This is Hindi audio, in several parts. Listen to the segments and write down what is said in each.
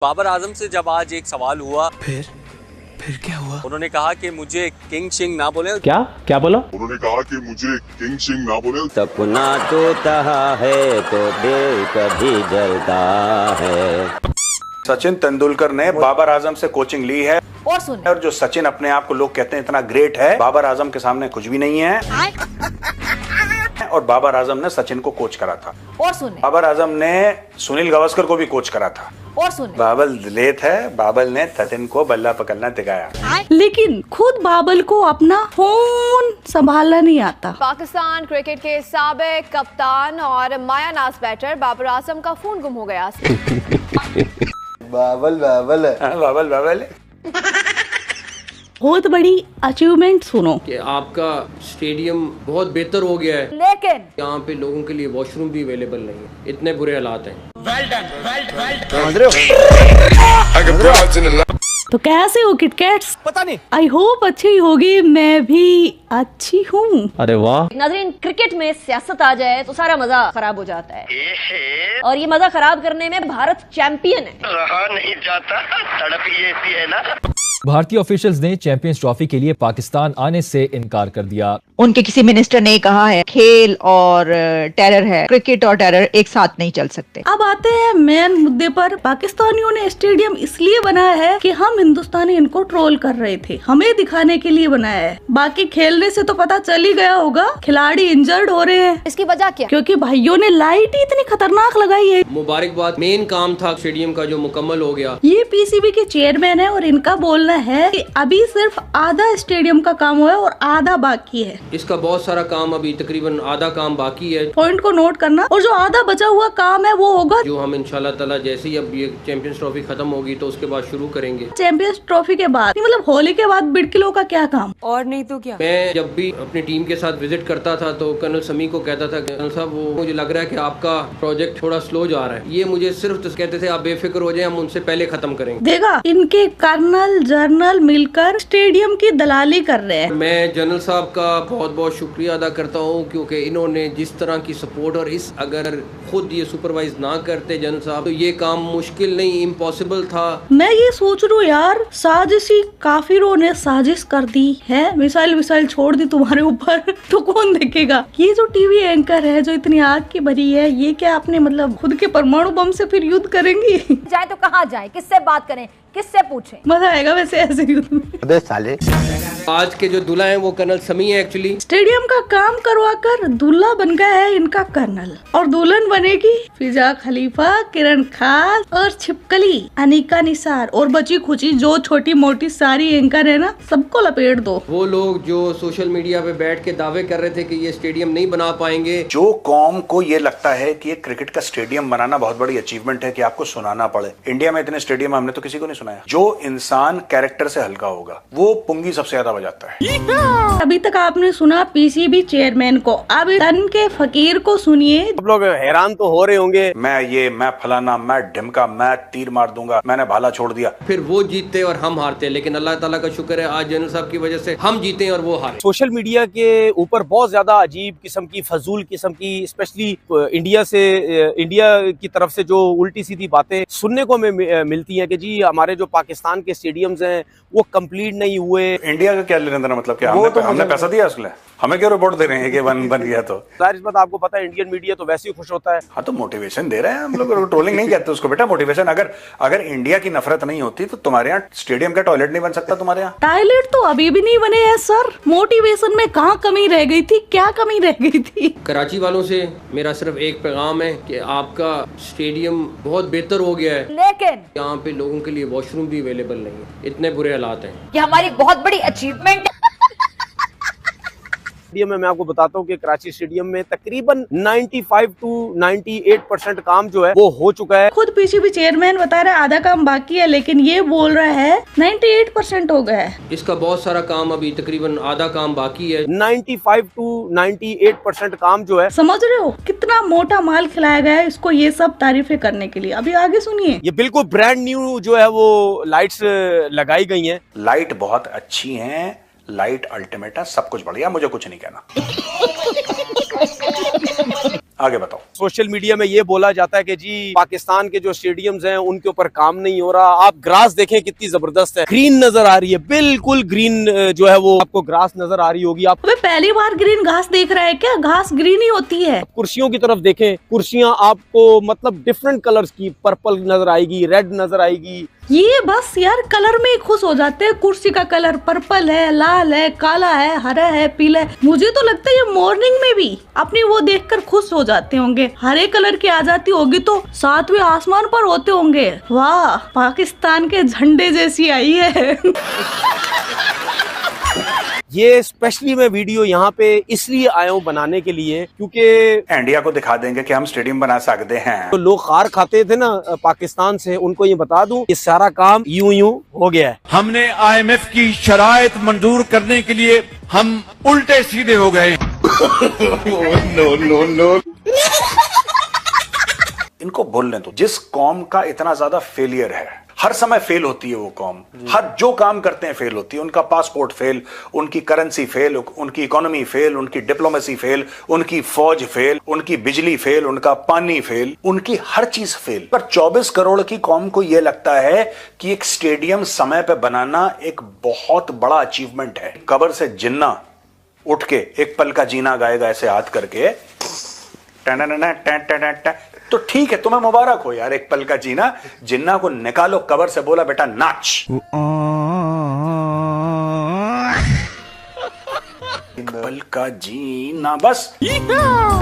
बाबर आजम से जब आज एक सवाल हुआ, फिर क्या हुआ? उन्होंने कहा कि मुझे किंग शिंग ना बोले। क्या बोला? उन्होंने कहा कि मुझे किंग शिंग ना बोले। सपना तो तहा है तो दिल कभी जलता है। सचिन तेंदुलकर ने बाबर आजम से कोचिंग ली है और जो सचिन अपने आप को लोग कहते हैं इतना ग्रेट है, बाबर आजम के सामने कुछ भी नहीं है। और बाबर आजम ने सचिन को कोच करा था। और सुने, बाबर आजम ने सुनील गावस्कर को भी कोच करा था। और सुने, बाबल दिलेत है, बाबल ने सचिन को बल्ला पकड़ना दिखाया। लेकिन खुद बाबर को अपना फोन संभालना नहीं आता। पाकिस्तान क्रिकेट के साबिक कप्तान और माया नाज बैटर बाबर आजम का फोन गुम हो गया। बाबल बहुत बड़ी अचीवमेंट सुनो कि आपका स्टेडियम बहुत बेहतर हो गया है, लेकिन यहाँ पे लोगों के लिए वॉशरूम भी अवेलेबल नहीं है, इतने बुरे हालात हैं। तो कैसे हो किटकैट्स? पता नहीं। आई होप अच्छी होगी, मैं भी अच्छी हूँ। अरे वाह। नाज़रीन, क्रिकेट में सियासत आ जाए तो सारा मजा खराब हो जाता है और ये मजा खराब करने में भारत चैंपियन है। रहा नहीं जाता, तड़प ही ऐसी है ना। भारतीय ऑफिशियल्स ने चैंपियंस ट्रॉफी के लिए पाकिस्तान आने से इनकार कर दिया। उनके किसी मिनिस्टर ने कहा है खेल और टेरर है, क्रिकेट और टेरर एक साथ नहीं चल सकते। अब आते हैं मेन मुद्दे पर। पाकिस्तानियों ने स्टेडियम इसलिए बनाया है कि हम हिंदुस्तानी इनको ट्रोल कर रहे थे, हमें दिखाने के लिए बनाया है। बाकी खेलने से तो पता चल ही गया होगा, खिलाड़ी इंजर्ड हो रहे हैं। इसकी वजह क्या? क्योंकि भाइयों ने लाइट ही इतनी खतरनाक लगाई है। मुबारकबाद, मेन काम था स्टेडियम का जो मुकम्मल हो गया। ये पीसीबी के चेयरमैन है और इनका बोलना है कि अभी सिर्फ आधा स्टेडियम का काम हुआ है और आधा बाकी है। इसका बहुत सारा काम अभी तकरीबन आधा काम बाकी है। पॉइंट को नोट करना। और जो आधा बचा हुआ काम है वो होगा जो हम इंशाल्लाह ताला जैसे ही अब ये चैंपियंस ट्रॉफी खत्म होगी तो उसके बाद शुरू करेंगे। चैंपियंस ट्रॉफी के बाद मतलब होली के बाद बिड़किलों का क्या काम? और नहीं तो क्या। मैं जब भी अपनी टीम के साथ विजिट करता था तो कर्नल समी को कहता था, कर्नल साहब वो मुझे लग रहा है कि आपका प्रोजेक्ट थोड़ा स्लो जा रहा है। ये मुझे सिर्फ तो कहते थे आप बेफिक्र हो जाए, हम उनसे पहले खत्म करेंगे। देखा, इनके कर्नल जर्नल मिलकर स्टेडियम की दलाली कर रहे हैं। मैं जनरल साहब का बहुत बहुत शुक्रिया अदा करता हूँ क्योंकि इन्होंने जिस तरह की सपोर्ट और इस अगर खुद ये सुपरवाइज ना करते जनरल साहब तो ये काम मुश्किल नहीं, इम्पॉसिबल था। मैं ये सोच रहा हूँ यार, साजिशी काफिरों ने साजिश कर दी है, मिसाइल छोड़ दी तुम्हारे ऊपर तो कौन देखेगा? ये जो टीवी एंकर है जो इतनी आग की भरी है, ये क्या आपने मतलब खुद के परमाणु बम से फिर युद्ध करेंगी? जाए तो कहाँ जाए, किससे बात करें, किससे पूछें? मजा आएगा वैसे ऐसे युद्ध में। अबे साले, आज के जो दूल्हा है वो कर्नल समी है। एक्चुअली स्टेडियम का काम करवा कर दूल्हा बन गया है इनका कर्नल, और दुल्हन बनेगी फिजा खलीफा, किरण खान और छिपकली अनिका निसार और बची खुची जो छोटी मोटी सारी एंकर है ना, सबको लपेट दो। वो लोग जो सोशल मीडिया पे बैठ के दावे कर रहे थे कि ये स्टेडियम नहीं बना पाएंगे। जो कौम को ये लगता है कि ये क्रिकेट का स्टेडियम बनाना बहुत बड़ी अचीवमेंट है कि आपको सुनाना पड़े, इंडिया में इतने स्टेडियम हमने तो किसी को नहीं सुनाया। जो इंसान कैरेक्टर से हल्का होगा वो पुंगी सबसे ज्यादा बजाता है। अभी तक आपने सुना पीसीबी चेयरमैन को, अब तन के फकीर को सुनिए। आप लोग हैरान तो हो रहे होंगे, मैं फलाना, मैं ढिमका, मैं तीर मार दूंगा, मैंने भाला छोड़ दिया। फिर वो जीतते और हम हारते, लेकिन अल्लाह ताला का शुक्र है आज जनरल साहब की वजह से हम जीते और वो हारे। सोशल मीडिया के ऊपर बहुत ज्यादा अजीब किस्म की, फजूल किस्म की, स्पेशली इंडिया की तरफ से जो उल्टी सीधी बातें सुनने को हमें मिलती हैं कि जी हमारे जो पाकिस्तान के स्टेडियम्स हैं वो कंप्लीट नहीं हुए। इंडिया का क्या लेना देना, मतलब क्या हमने पैसा दिया उसके लिए? हमें क्यों रिपोर्ट दे रहे हैं कि बन गया? तो सारी बात आपको पता है, इंडियन मीडिया तो वैसे ही खुश होता है। हाँ, तो मोटिवेशन दे रहे हैं हम लोग, ट्रोलिंग नहीं कहते उसको बेटा, मोटिवेशन। अगर इंडिया की नफरत नहीं होती तो तुम्हारे यहाँ स्टेडियम का टॉयलेट नहीं बन सकता। तुम्हारे यहाँ टॉयलेट तो अभी भी नहीं बने हैं सर। मोटिवेशन में कहाँ कमी रह गई थी, क्या कमी रह गई थी? कराची वालों से मेरा सिर्फ एक पैगाम है कि आपका स्टेडियम बहुत बेहतर हो गया है, लेकिन यहाँ पे लोगों के लिए वॉशरूम भी अवेलेबल नहीं है, इतने बुरे हालात हैं। ये हमारी बहुत बड़ी अचीवमेंट है। स्टेडियम में मैं आपको बताता हूँ कि कराची स्टेडियम में तकरीबन 95 to 98% काम जो है वो हो चुका है। खुद पीसीबी चेयरमैन बता रहा है आधा काम बाकी है, लेकिन ये बोल रहा है 98% हो गया है। इसका बहुत सारा काम अभी तकरीबन आधा काम बाकी है। 95 to 98% काम जो है, समझ रहे हो कितना मोटा माल खिलाया गया है इसको ये सब तारीफें करने के लिए। अभी आगे सुनिए। ये बिल्कुल ब्रांड न्यू जो है वो लाइट्स लगाई गई हैं। लाइट बहुत अच्छी हैं, लाइट अल्टीमेट है, सब कुछ बढ़िया, मुझे कुछ नहीं कहना। आगे बताओ। सोशल मीडिया में ये बोला जाता है कि जी पाकिस्तान के जो स्टेडियम्स हैं उनके ऊपर काम नहीं हो रहा। आप ग्रास देखें कितनी जबरदस्त है, ग्रीन नजर आ रही है, बिल्कुल ग्रीन जो है वो आपको ग्रास नजर आ रही होगी। आप पहली बार ग्रीन घास देख रहा है क्या? घास ग्रीन ही होती है। कुर्सियों की तरफ देखें, कुर्सियां आपको मतलब डिफरेंट कलर्स की, पर्पल नजर आएगी, रेड नजर आएगी। ये बस यार कलर में ही खुश हो जाते हैं। कुर्सी का कलर पर्पल है, लाल है, काला है, हरा है, पीला है। मुझे तो लगता है ये मॉर्निंग में भी अपनी वो देखकर खुश हो जाते होंगे। हरे कलर की आ जाती होगी तो सातवें आसमान पर होते होंगे। वाह, पाकिस्तान के झंडे जैसी आई है। ये स्पेशली मैं वीडियो यहाँ पे इसलिए आया हूँ बनाने के लिए क्योंकि इंडिया को दिखा देंगे कि हम स्टेडियम बना सकते हैं। तो लोग खार खाते थे ना पाकिस्तान से, उनको ये बता दूं ये सारा काम यूं हो गया है। हमने IMF की शराइत मंजूर करने के लिए हम उल्टे सीधे हो गए। No no no. इनको बोलने दो। जिस कौम का इतना ज्यादा फेलियर है, हर समय फेल होती है वो कौम, हर जो काम करते हैं फेल होती है। उनका पासपोर्ट फेल, उनकी करेंसी फेल, उनकी इकोनॉमी फेल, उनकी डिप्लोमेसी फेल, उनकी फौज फेल, उनकी बिजली फेल, उनका पानी फेल, उनकी हर चीज फेल। पर 24 करोड़ की कौम को यह लगता है कि एक स्टेडियम समय पे बनाना एक बहुत बड़ा अचीवमेंट है। कब्र से जिन्ना उठ के एक पल का जीना गाएगा ऐसे हाथ करके, तो ठीक है, तुम्हें मुबारक हो यार, एक पल का जीना। जिन्ना को निकालो कब्र से, बोला बेटा नाच। एक पल का जीना बस।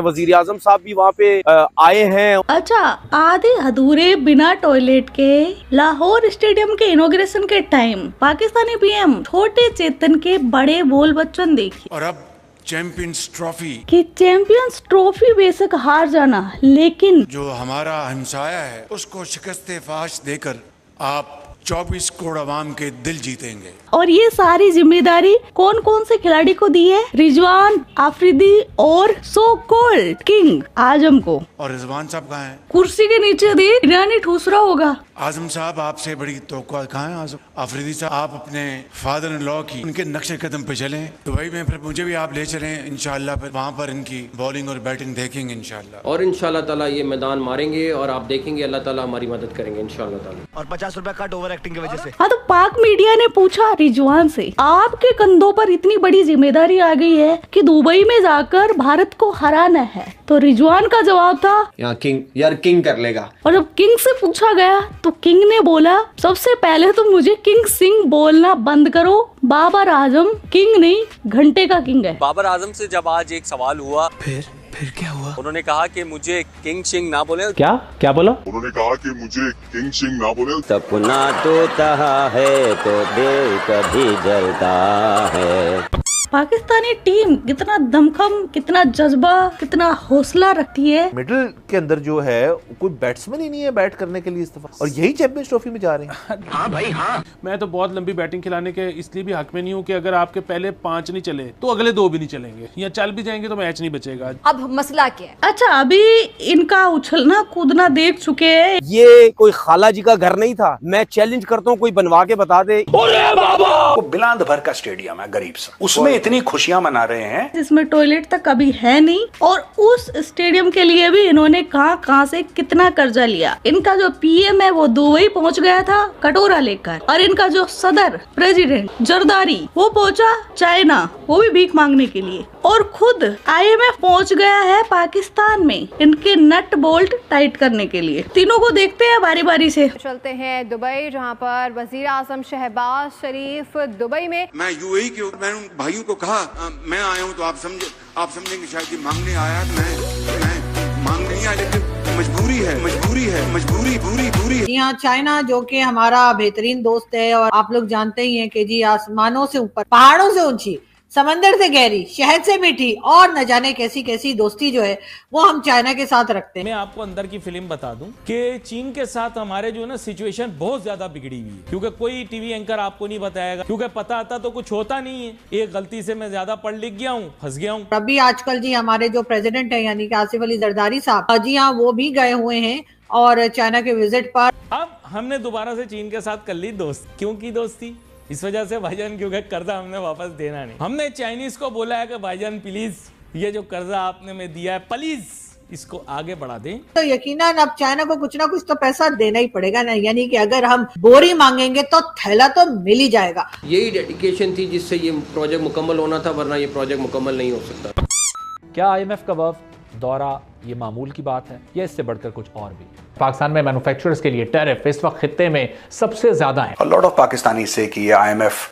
वजीर आजम साहब भी वहाँ पे आए हैं। अच्छा, आधे अधूरे बिना टॉयलेट के लाहौर स्टेडियम के इनॉग्रेशन के टाइम पाकिस्तानी PM छोटे चेतन के बड़े बोल बच्चन देखिए। और अब चैंपियंस ट्रॉफी कि चैंपियंस ट्रॉफी बेशक हार जाना, लेकिन जो हमारा हमसाया है उसको शिकस्त फाश देकर आप 24 करोड़ आवाम के दिल जीतेंगे। और ये सारी जिम्मेदारी कौन कौन से खिलाड़ी को दी है? रिजवान, आफरीदी और सो कॉल्ड किंग आजम को। और रिजवान साहब कहाँ हैं? कुर्सी के नीचे देख, ईरानी ठूस रहा होगा। आजम साहब आपसे बड़ी तवक्को कहाँ है? आजम आफरीदी साहब, आप अपने फादर इन लॉ की उनके नक्शे कदम पे चलें दुबई में, फिर मुझे भी आप ले चलें इंशाल्लाह। फिर वहाँ पर इनकी बॉलिंग और बैटिंग देखेंगे इंशाल्लाह। और इंशाल्लाह ताला ये मैदान मारेंगे और आप देखेंगे अल्लाह ताला हमारी मदद करेंगे इंशाल्लाह ताला। और 50 रुपए कट ओवर एक्टिंग की वजह से। हाँ, तो पाक मीडिया ने पूछा रिजवान से, आपके कंधों पर इतनी बड़ी जिम्मेदारी आ गई है कि दुबई में जाकर भारत को हराना है। तो रिजवान का जवाब था, यहाँ किंग कर लेगा। और जब किंग से पूछा गया तो किंग ने बोला, सबसे पहले तो मुझे किंग सिंह बोलना बंद करो। बाबर आजम किंग नहीं, घंटे का किंग है। बाबर आजम से जब आज एक सवाल हुआ, फिर क्या हुआ? उन्होंने कहा कि मुझे किंग सिंह ना बोले। क्या बोला? उन्होंने कहा कि मुझे किंग सिंह ना बोले। सपना टूटा है तो दिल कभी जलता है। पाकिस्तानी टीम कितना दमखम, कितना जज्बा, कितना हौसला रखती है। मिडिल के अंदर जो है कोई बैट्समैन ही नहीं है बैट करने के लिए इस दफा, और यही चैंपियंस ट्रॉफी में जा रहे हैं। हाँ भाई हाँ। मैं तो बहुत लंबी बैटिंग खिलाने के इसलिए भी हक में नहीं हूँ कि अगर आपके पहले 5 नहीं चले तो अगले 2 भी नहीं चलेंगे, या चल भी जाएंगे तो मैच नहीं बचेगा। अब मसला क्या है? अच्छा, अभी इनका उछलना कूदना देख चुके हैं। ये कोई खाला जी का घर नहीं था। मैं चैलेंज करता हूँ कोई बनवा के बता दे। वो बिलांद भर का स्टेडियम है गरीब सा, उसमें इतनी खुशियां मना रहे हैं जिसमें टॉयलेट तक कभी है नहीं। और उस स्टेडियम के लिए भी इन्होंने कहां से कितना कर्जा लिया। इनका जो PM है वो दुबई पहुंच गया था कटोरा लेकर, और इनका जो सदर प्रेसिडेंट जरदारी वो पहुंचा चाइना, वो भी भीख मांगने के लिए। और खुद IMF पहुंच गया है पाकिस्तान में इनके नट बोल्ट टाइट करने के लिए। तीनों को देखते हैं बारी बारी से। चलते हैं दुबई, जहां पर वजीर आजम शहबाज शरीफ दुबई में। मैं UAE के मैंने उन भाइयों को कहा मैं आया हूँ तो आप समझेंगे शायद ये मांगने आया। मैं मांग नहीं आया, लेकिन मजबूरी है। जी हाँ, चाइना जो कि हमारा बेहतरीन दोस्त है, और आप लोग जानते ही हैं कि जी आसमानों से ऊपर, पहाड़ों से ऊंची, समंदर से गहरी, शहद से मीठी, और न जाने कैसी कैसी दोस्ती जो है वो हम चाइना के साथ रखते हैं। मैं आपको अंदर की फिल्म बता दूं कि चीन के साथ हमारे जो है ना सिचुएशन बहुत ज्यादा बिगड़ी हुई है, क्योंकि कोई टीवी एंकर आपको नहीं बताएगा, क्योंकि पता आता तो कुछ होता नहीं है। एक गलती से मैं ज्यादा पढ़ लिख गया हूँ, फंस गया हूँ। अभी आजकल जी हमारे जो प्रेसिडेंट है यानी कि आसिफ अली जरदारी साहब, जी हाँ, वो भी गए हुए हैं और चाइना के विजिट पर। अब हमने दोबारा से चीन के साथ कर ली दोस्त। क्यों की दोस्ती? इस वजह से भाईजान, क्योंकि कर्जा हमने वापस देना नहीं। हमने चाइनीज को बोला है कि भाईजान प्लीज ये जो कर्जा आपने में दिया है प्लीज इसको आगे बढ़ा दें। तो यकीनन अब चाइना को कुछ ना कुछ तो पैसा देना ही पड़ेगा ना, यानी कि अगर हम बोरी मांगेंगे तो थैला तो मिल ही जाएगा। यही डेडिकेशन थी जिससे ये प्रोजेक्ट मुकम्मल होना था, वरना ये प्रोजेक्ट मुकम्मल नहीं हो सकता। क्या IMF का वफ़द दौरा ये मामूल की बात है या इससे बढ़कर कुछ और भी? पाकिस्तान में मैन्युफैक्चरर्स के लिए टैरिफ इस वक्त खित्ते में सबसे ज्यादा है। A lot of पाकिस्तानी से कि ये IMF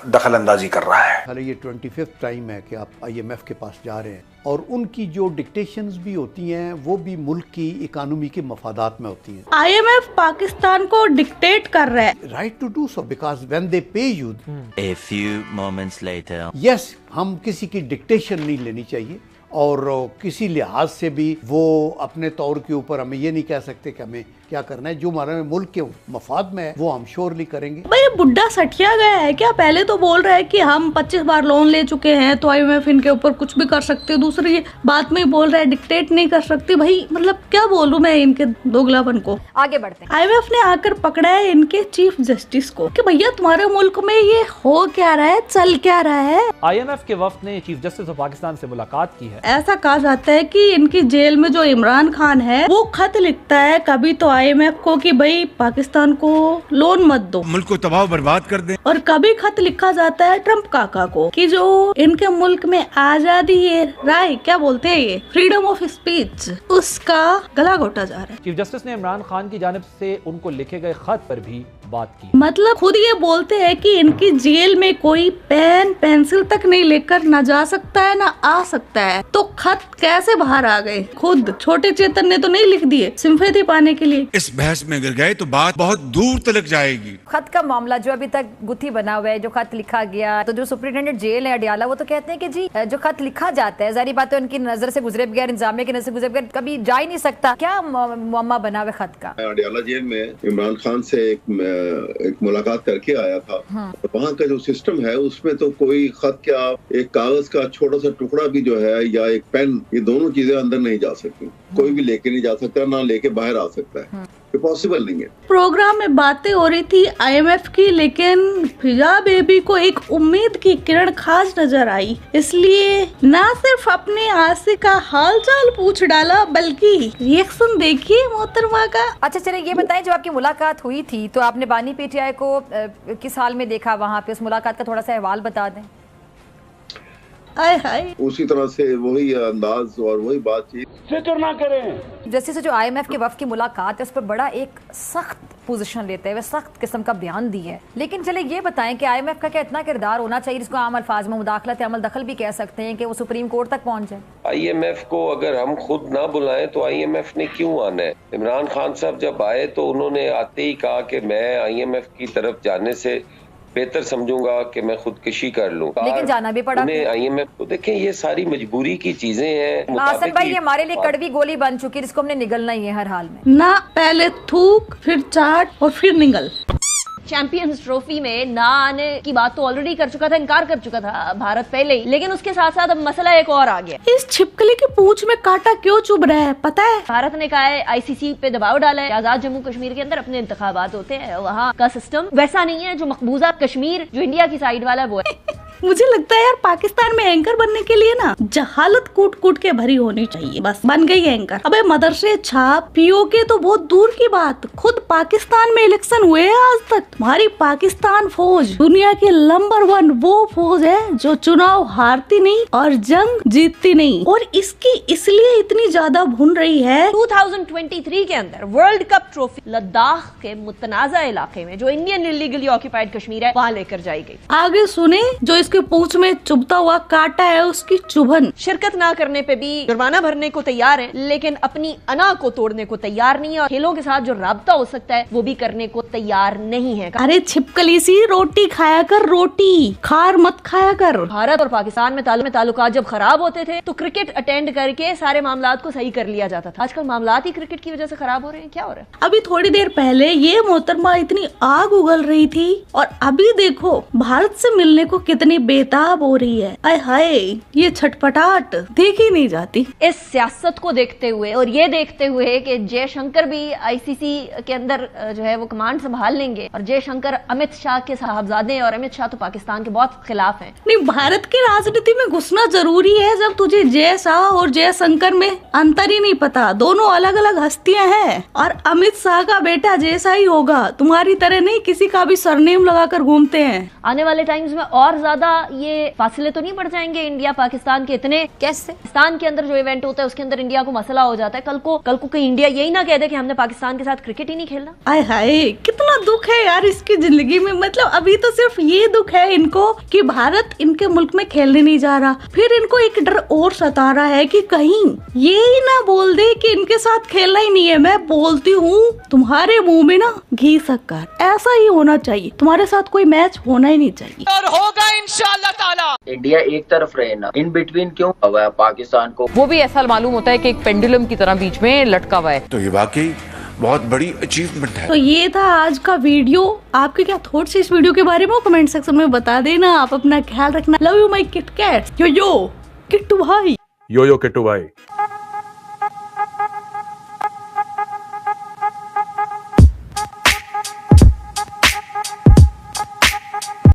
दखल अंदाजी कर रहा है। हालांकि ये 25th टाइम है कि आप IMF के पास जा रहे हैं और उनकी जो डिक्टेशंस भी होती हैं वो भी मुल्क की इकानमी के मफादात में होती हैं। IMF पाकिस्तान को डिक्टेट कर रहा है। Right to do so because when they pay you. A few moments later. Yes, हम किसी की डिक्टेशन नहीं लेनी चाहिए और किसी लिहाज से भी वो अपने तौर के ऊपर हमें ये नहीं कह सकते कि हमें क्या करना है। जो हमारे मुल्क के मफाद में है वो हम श्योरली करेंगे। भाई बुड्ढा सठिया गया है क्या? पहले तो बोल रहा है कि हम 25 बार लोन ले चुके हैं तो IMF इनके ऊपर कुछ भी कर सकते है, दूसरी बात में बोल रहा है डिक्टेट नहीं कर सकती। भाई मतलब क्या बोलूं मैं इनके दोगलापन को। आगे बढ़ते हैं। IMF ने आकर पकड़ा है इनके चीफ जस्टिस को कि भैया तुम्हारे मुल्क में ये हो क्या रहा है, चल क्या रहा है। IMF के वफ्द ने चीफ जस्टिस ऑफ पाकिस्तान से मुलाकात की है। ऐसा कहा जाता है कि इनकी जेल में जो इमरान खान है वो खत लिखता है कभी तो IMF को कि भाई पाकिस्तान को लोन मत दो, मुल्क को तबाह बर्बाद कर दे, और कभी खत लिखा जाता है ट्रम्प काका को कि जो इनके मुल्क में आजादी है, राय क्या बोलते हैं ये, फ्रीडम ऑफ स्पीच, उसका गला घोटा जा रहा है। चीफ जस्टिस ने इमरान खान की जानिब से उनको लिखे गए खत पर भी बात की। मतलब खुद ये बोलते हैं कि इनकी जेल में कोई पेन पेंसिल तक नहीं लेकर न जा सकता है न आ सकता है, तो खत कैसे बाहर आ गए? खुद छोटे चेतन ने तो नहीं लिख दिए सिंपैथी पाने के लिए। इस बहस में गिर गए तो बात बहुत दूर तक जाएगी। खत का मामला जो अभी तक गुत्थी बना हुआ है, जो खत लिखा गया, तो जो सुप्रिंटेंडेंट जेल है अडियाला वो तो कहते हैं कि जी जो खत लिखा जाता है, जारी बात है उनकी नजर से गुजरे बगैर, इंतजामिया की नजर से गुजरे बगैर कभी जा ही नहीं सकता। क्या मुअम्मा बना हुआ खत का? अडियाला जेल में इमरान खान से एक मुलाकात करके आया था। और वहाँ का जो सिस्टम है उसमें तो कोई खत क्या, एक कागज का छोटा सा टुकड़ा भी जो है या एक पेन, ये दोनों चीजें अंदर नहीं जा सकती। कोई भी लेके नहीं जा सकता, ना लेके बाहर आ सकता है, ये पॉसिबल नहीं है। प्रोग्राम में बातें हो रही थी IMF की, लेकिन फिजा बेबी को एक उम्मीद की किरण खास नजर आई, इसलिए ना सिर्फ अपने आसिक का हाल चाल पूछ डाला बल्कि रिएक्शन देखिए मोहतरमा का। अच्छा चलिए ये बताएं, जब आपकी मुलाकात हुई थी तो आपने बानी PTI को किस हाल में देखा वहाँ पे, उस मुलाकात का थोड़ा सा अहवाल बता दें। उसी तरह से वही अंदाज और वही बातचीत। फिक्र ना करें। जैसे से जो IMF के वफ़द की मुलाकात है उस पर बड़ा एक सख्त पोजीशन लेते हैं, वे सख्त किस्म का बयान दी है। लेकिन चले ये बताएं कि IMF का क्या इतना किरदार होना चाहिए जिसको आम अल्फाज में मुदाखलत अमल दखल भी कह सकते हैं कि वो सुप्रीम कोर्ट तक पहुंच जाए? IMF को अगर हम खुद ना बुलाएं तो IMF ने क्यों आना है? इमरान खान साहब जब आए तो उन्होंने आते ही कहा कि मैं IMF की तरफ जाने से बेहतर समझूंगा कि मैं खुदकशी कर लूं, लेकिन जाना भी पड़ा। IMF तो देखें ये सारी मजबूरी की चीजें हैं। आसन भाई ये हमारे लिए कड़वी गोली बन चुकी है जिसको हमने निगलना ही है हर हाल में ना, पहले थूक फिर चाट और फिर निगल। चैंपियंस ट्रॉफी में ना आने की बात तो ऑलरेडी कर चुका था, इनकार कर चुका था भारत पहले ही, लेकिन उसके साथ साथ अब मसला एक और आ गया। इस छिपकली की पूंछ में कांटा क्यों चुभ रहा है पता है? भारत ने कहा है, ICC पे दबाव डाला है, आजाद जम्मू कश्मीर के अंदर अपने इंतखाबात होते हैं, वहाँ का सिस्टम वैसा नहीं है जो मकबूजा कश्मीर जो इंडिया की साइड वाला वो है। मुझे लगता है यार पाकिस्तान में एंकर बनने के लिए ना जहालत कूट कूट के भरी होनी चाहिए, बस बन गई एंकर। अबे मदरसे छाप POK तो बहुत दूर की बात, खुद पाकिस्तान में इलेक्शन हुए हैं आज तक। तुम्हारी पाकिस्तान फौज दुनिया की नंबर 1 वो फौज है जो चुनाव हारती नहीं और जंग जीतती नहीं, और इसकी इसलिए इतनी ज्यादा भून रही है। 2023 के अंदर वर्ल्ड कप ट्रॉफी लद्दाख के मुतनाजा इलाके में जो इंडियन इलीगली ऑक्यूपाइड कश्मीर है वहाँ लेकर जाई गई। आगे सुने, जो इसके पूंछ में चुभता हुआ कांटा है उसकी चुभन। शिरकत ना करने पे भी जुर्माना भरने को तैयार है, लेकिन अपनी अना को तोड़ने को तैयार नहीं है, और खेलों के साथ जो राब्ता हो सकता है वो भी करने को तैयार नहीं है। अरे छिपकली सी रोटी खाया कर, रोटी खार मत खाया कर। भारत और पाकिस्तान में ताल्लुकात जब खराब होते थे तो क्रिकेट अटेंड करके सारे मामलात को सही कर लिया जाता था। आजकल मामलात ही क्रिकेट की वजह से खराब हो रहे हैं। क्या हो रहा है? अभी थोड़ी देर पहले ये मोहतरमा इतनी आग उगल रही थी और अभी देखो भारत से मिलने को कितनी इतनी बेताब हो रही है, आय हाय, ये छटपटाहट देखी नहीं जाती। इस सियासत को देखते हुए और ये देखते हुए कि जयशंकर भी आईसीसी के अंदर जो है वो कमांड संभाल लेंगे, और जयशंकर अमित शाह के साहबजादे, और अमित शाह तो पाकिस्तान के बहुत खिलाफ हैं। नहीं, भारत की राजनीति में घुसना जरूरी है जब तुझे जय शाह और जयशंकर में अंतर ही नहीं पता। दोनों अलग अलग हस्तियां हैं, और अमित शाह का बेटा जैसा ही होगा, तुम्हारी तरह नहीं किसी का भी सरनेम लगाकर घूमते हैं। आने वाले टाइम्स में और ज्यादा ये फासले तो नहीं बढ़ जाएंगे इंडिया पाकिस्तान के इतने? कैसे पाकिस्तान के अंदर जो इवेंट होता है उसके अंदर इंडिया को मसला हो जाता है, कल को कहीं इंडिया यही ना कह दे कि हमने पाकिस्तान के साथ क्रिकेट ही नहीं खेलना। आय हाय, कितना दुख है यार इसकी जिंदगी में। मतलब अभी तो सिर्फ ये दुख है इनको कि भारत इनके मुल्क में खेलने नहीं जा रहा, फिर इनको एक डर और सता रहा है कि कहीं ये ही ना बोल दे कि इनके साथ खेलना ही नहीं है। मैं बोलती हूँ तुम्हारे मुंह में ना घी शक्कर, ऐसा ही होना चाहिए, तुम्हारे साथ कोई मैच होना ही नहीं चाहिए। और होगा इंशाअल्लाह ताला। इंडिया एक तरफ रहे ना, इन बिटवीन क्यों हुआ है पाकिस्तान को? वो भी ऐसा मालूम होता है कि एक पेंडुलम की तरह बीच में लटका हुआ है। तो ये वाकई बहुत बड़ी अचीवमेंट है। तो ये था आज का वीडियो। आपके क्या थॉट्स इस वीडियो के बारे में कमेंट सेक्शन में बता देना। आप अपना ख्याल रखना। Love you my kit cats. Yo Kittu भाई। यो किट्टू भाई।